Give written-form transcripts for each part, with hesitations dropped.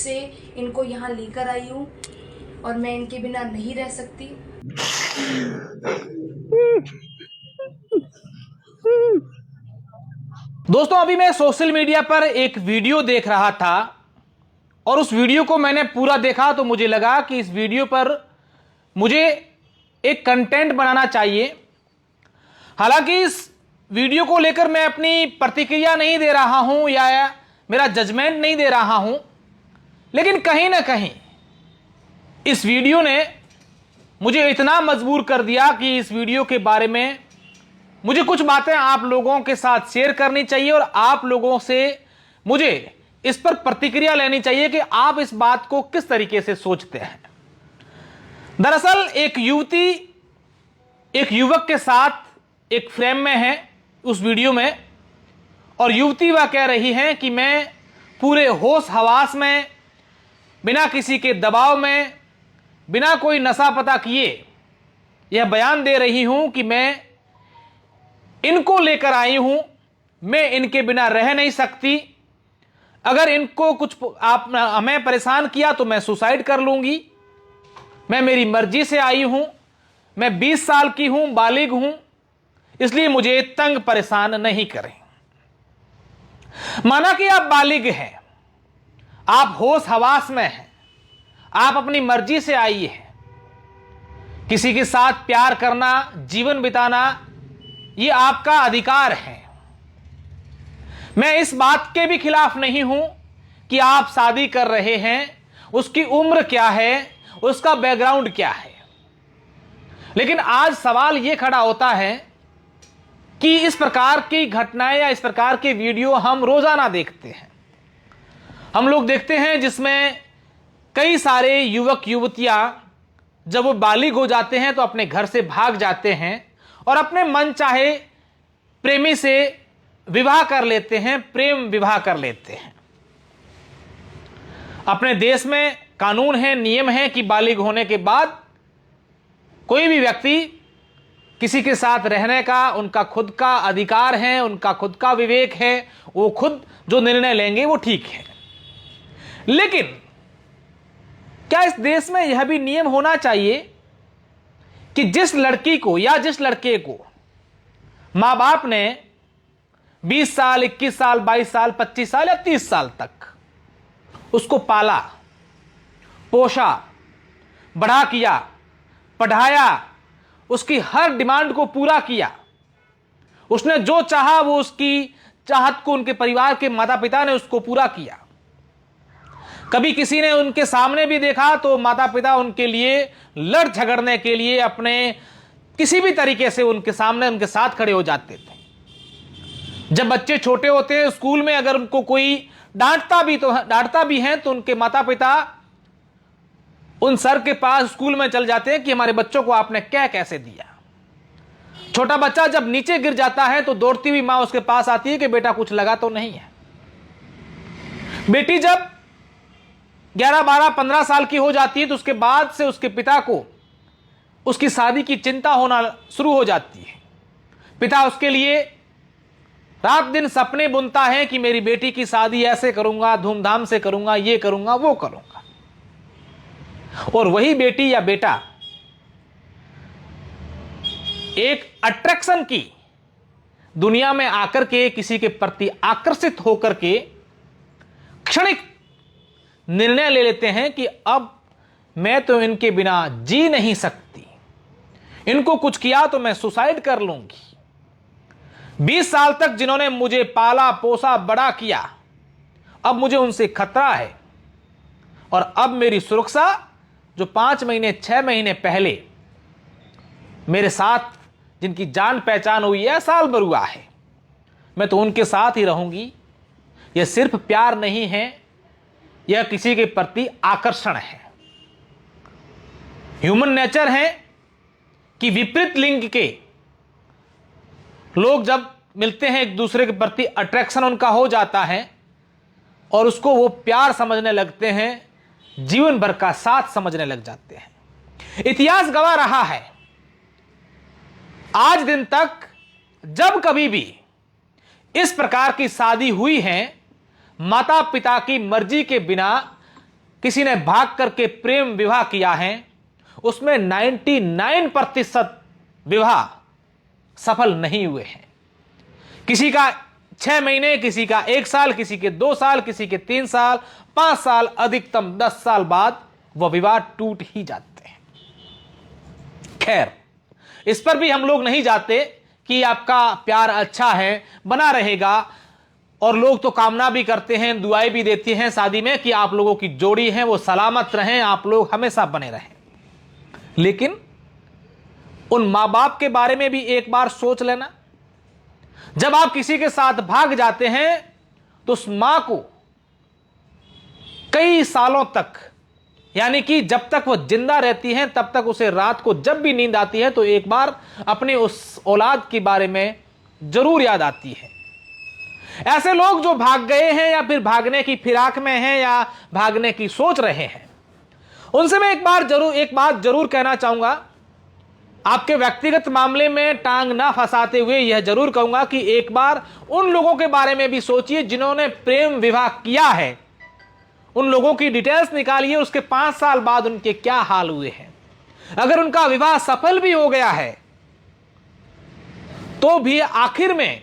से इनको यहाँ लेकर आई हूँ और मैं इनके बिना नहीं रह सकती। दोस्तों, अभी मैं सोशल मीडिया पर एक वीडियो देख रहा था और उस वीडियो को मैंने पूरा देखा तो मुझे लगा कि इस वीडियो पर मुझे एक कंटेंट बनाना चाहिए। हालांकि इस वीडियो को लेकर मैं अपनी प्रतिक्रिया नहीं दे रहा हूं या मेरा जजमेंट नहीं दे रहा हूं, लेकिन कहीं ना कहीं इस वीडियो ने मुझे इतना मजबूर कर दिया कि इस वीडियो के बारे में मुझे कुछ बातें आप लोगों के साथ शेयर करनी चाहिए और आप लोगों से मुझे इस पर प्रतिक्रिया लेनी चाहिए कि आप इस बात को किस तरीके से सोचते हैं। दरअसल एक युवती एक युवक के साथ एक फ्रेम में है उस वीडियो में, और युवती वह कह रही है कि मैं पूरे होश हवास में, बिना किसी के दबाव में, बिना कोई नशा पता किए यह बयान दे रही हूं कि मैं इनको लेकर आई हूं, मैं इनके बिना रह नहीं सकती। अगर इनको कुछ आप हमें परेशान किया तो मैं सुसाइड कर लूंगी। मैं मेरी मर्जी से आई हूं, मैं 20 साल की हूं, बालिग हूं, इसलिए मुझे तंग परेशान नहीं करें। माना कि आप बालिग हैं, आप होश हवास में हैं, आप अपनी मर्जी से आई हैं। किसी के साथ प्यार करना, जीवन बिताना, यह आपका अधिकार है। मैं इस बात के भी खिलाफ नहीं हूं कि आप शादी कर रहे हैं, उसकी उम्र क्या है, उसका बैकग्राउंड क्या है। लेकिन आज सवाल यह खड़ा होता है कि इस प्रकार की घटनाएं या इस प्रकार के वीडियो हम रोजाना देखते हैं। हम लोग देखते हैं जिसमें कई सारे युवक युवतियां जब वो बालिग हो जाते हैं तो अपने घर से भाग जाते हैं और अपने मन चाहे प्रेमी से विवाह कर लेते हैं, प्रेम विवाह कर लेते हैं। अपने देश में कानून है, नियम है कि बालिग होने के बाद कोई भी व्यक्ति किसी के साथ रहने का उनका खुद का अधिकार है, उनका खुद का विवेक है, वो खुद जो निर्णय लेंगे वो ठीक है। लेकिन क्या इस देश में यह भी नियम होना चाहिए कि जिस लड़की को या जिस लड़के को मां बाप ने 20 साल, 21 साल, 22 साल, 25 साल या 30 साल तक उसको पाला, पोषा, बड़ा किया, पढ़ाया, उसकी हर डिमांड को पूरा किया, उसने जो चाहा वो उसकी चाहत को उनके परिवार के माता पिता ने उसको पूरा किया। कभी किसी ने उनके सामने भी देखा तो माता पिता उनके लिए लड़ झगड़ने के लिए अपने किसी भी तरीके से उनके सामने उनके साथ खड़े हो जाते थे। जब बच्चे छोटे होते हैं, स्कूल में अगर उनको कोई डांटता भी है तो उनके माता पिता उन सर के पास स्कूल में चल जाते हैं कि हमारे बच्चों को आपने क्या कैसे दिया। छोटा बच्चा जब नीचे गिर जाता है तो दौड़ती हुई मां उसके पास आती है कि बेटा कुछ लगा तो नहीं है। बेटी जब 11, 12, 15 साल की हो जाती है तो उसके बाद से उसके पिता को उसकी शादी की चिंता होना शुरू हो जाती है। पिता उसके लिए रात दिन सपने बुनता है कि मेरी बेटी की शादी ऐसे करूंगा, धूमधाम से करूंगा, ये करूंगा, वो करूंगा। और वही बेटी या बेटा एक अट्रैक्शन की दुनिया में आकर के किसी के प्रति आकर्षित होकर के क्षणिक निर्णय ले लेते हैं कि अब मैं तो इनके बिना जी नहीं सकती, इनको कुछ किया तो मैं सुसाइड कर लूंगी। 20 साल तक जिन्होंने मुझे पाला, पोसा, बड़ा किया, अब मुझे उनसे खतरा है। और अब मेरी सुरक्षा जो 5 महीने 6 महीने पहले मेरे साथ जिनकी जान पहचान हुई है, साल भर हुआ है, मैं तो उनके साथ ही रहूंगी। यह सिर्फ प्यार नहीं है, यह किसी के प्रति आकर्षण है। ह्यूमन नेचर है कि विपरीत लिंग के लोग जब मिलते हैं एक दूसरे के प्रति अट्रैक्शन उनका हो जाता है और उसको वो प्यार समझने लगते हैं, जीवन भर का साथ समझने लग जाते हैं। इतिहास गवाह रहा है, आज दिन तक जब कभी भी इस प्रकार की शादी हुई है, माता पिता की मर्जी के बिना किसी ने भाग करके प्रेम विवाह किया है, उसमें 99% विवाह सफल नहीं हुए हैं। किसी का 6 महीने, किसी का 1 साल, किसी के 2 साल, किसी के 3 साल, 5 साल, अधिकतम 10 साल बाद वह विवाह टूट ही जाते हैं। खैर, इस पर भी हम लोग नहीं जाते कि आपका प्यार अच्छा है, बना रहेगा, और लोग तो कामना भी करते हैं, दुआएं भी देती हैं शादी में कि आप लोगों की जोड़ी है वो सलामत रहें, आप लोग हमेशा बने रहें। लेकिन उन मां बाप के बारे में भी एक बार सोच लेना। जब आप किसी के साथ भाग जाते हैं तो उस मां को कई सालों तक, यानी कि जब तक वो जिंदा रहती हैं तब तक उसे रात को जब भी नींद आती है तो एक बार अपने उस औलाद के बारे में जरूर याद आती है। ऐसे लोग जो भाग गए हैं या फिर भागने की फिराक में हैं या भागने की सोच रहे हैं, उनसे मैं एक बात जरूर कहना चाहूंगा। आपके व्यक्तिगत मामले में टांग ना फंसाते हुए यह जरूर कहूंगा कि एक बार उन लोगों के बारे में भी सोचिए जिन्होंने प्रेम विवाह किया है। उन लोगों की डिटेल्स निकालिए, उसके 5 साल बाद उनके क्या हाल हुए हैं। अगर उनका विवाह सफल भी हो गया है तो भी आखिर में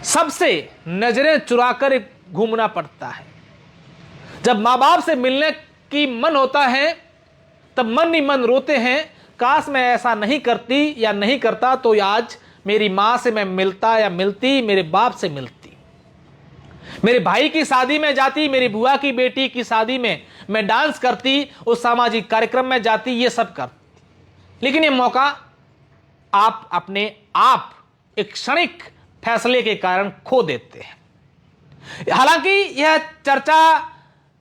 सबसे नजरें चुराकर घूमना पड़ता है। जब मां बाप से मिलने की मन होता है तब मन ही मन रोते हैं, काश मैं ऐसा नहीं करती या नहीं करता तो आज मेरी मां से मैं मिलता या मिलती, मेरे बाप से मिलती, मेरे भाई की शादी में जाती, मेरी बुआ की बेटी की शादी में मैं डांस करती, उस सामाजिक कार्यक्रम में जाती, ये सब करती। लेकिन ये मौका आप अपने आप एक क्षणिक फैसले के कारण खो देते हैं। हालांकि यह चर्चा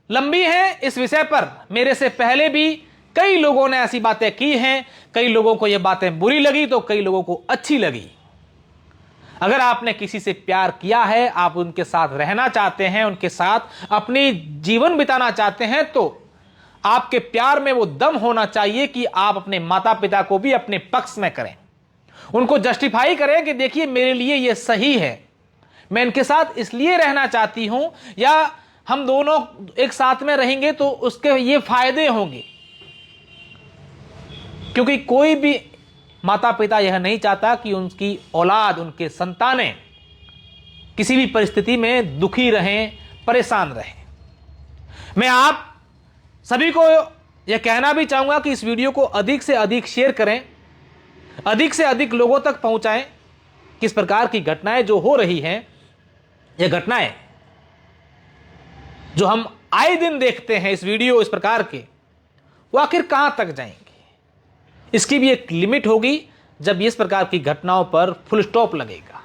लंबी है, इस विषय पर मेरे से पहले भी कई लोगों ने ऐसी बातें की हैं। कई लोगों को यह बातें बुरी लगी तो कई लोगों को अच्छी लगी। अगर आपने किसी से प्यार किया है, आप उनके साथ रहना चाहते हैं, उनके साथ अपनी जीवन बिताना चाहते हैं, तो आपके प्यार में वो दम होना चाहिए कि आप अपने माता पिता को भी अपने पक्ष में करें, उनको जस्टिफाई करें कि देखिए मेरे लिए ये सही है, मैं इनके साथ इसलिए रहना चाहती हूं, या हम दोनों एक साथ में रहेंगे तो उसके ये फायदे होंगे। क्योंकि कोई भी माता पिता यह नहीं चाहता कि उनकी औलाद, उनके संतानें किसी भी परिस्थिति में दुखी रहें, परेशान रहें। मैं आप सभी को यह कहना भी चाहूंगा कि इस वीडियो को अधिक से अधिक शेयर करें, अधिक से अधिक लोगों तक पहुंचाएं। किस प्रकार की घटनाएं जो हो रही हैं, ये घटनाएं जो हम आए दिन देखते हैं, इस वीडियो इस प्रकार के, वो आखिर कहां तक जाएंगे। इसकी भी एक लिमिट होगी जब इस प्रकार की घटनाओं पर फुल स्टॉप लगेगा।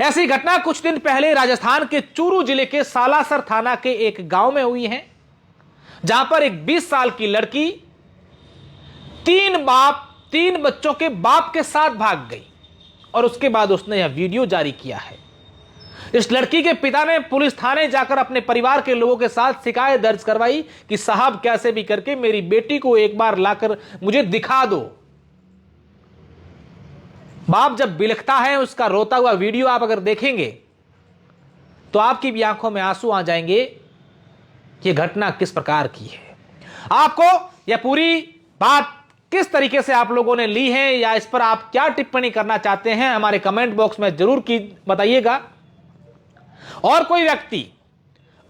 ऐसी घटना कुछ दिन पहले राजस्थान के चूरू जिले के सालासर थाना के एक गांव में हुई है, जहां पर एक 20 साल की लड़की 3 बच्चों के बाप के साथ भाग गई और उसके बाद उसने यह वीडियो जारी किया है। इस लड़की के पिता ने पुलिस थाने जाकर अपने परिवार के लोगों के साथ शिकायत दर्ज करवाई कि साहब कैसे भी करके मेरी बेटी को एक बार लाकर मुझे दिखा दो। बाप जब बिलखता है, उसका रोता हुआ वीडियो आप अगर देखेंगे तो आपकी भी आंखों में आंसू आ जाएंगे कि यह घटना किस प्रकार की है। आपको यह पूरी बात किस तरीके से आप लोगों ने ली है या इस पर आप क्या टिप्पणी करना चाहते हैं, हमारे कमेंट बॉक्स में जरूर बताइएगा। और कोई व्यक्ति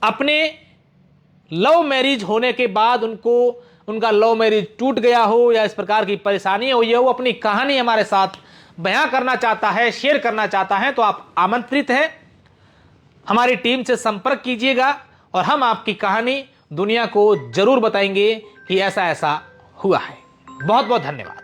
अपने लव मैरिज होने के बाद उनका लव मैरिज टूट गया हो या इस प्रकार की परेशानी हुई हो, अपनी कहानी हमारे साथ बयां करना चाहता है, शेयर करना चाहता है, तो आप आमंत्रित हैं, हमारी टीम से संपर्क कीजिएगा और हम आपकी कहानी दुनिया को जरूर बताएंगे कि ऐसा ऐसा हुआ है। बहुत बहुत धन्यवाद।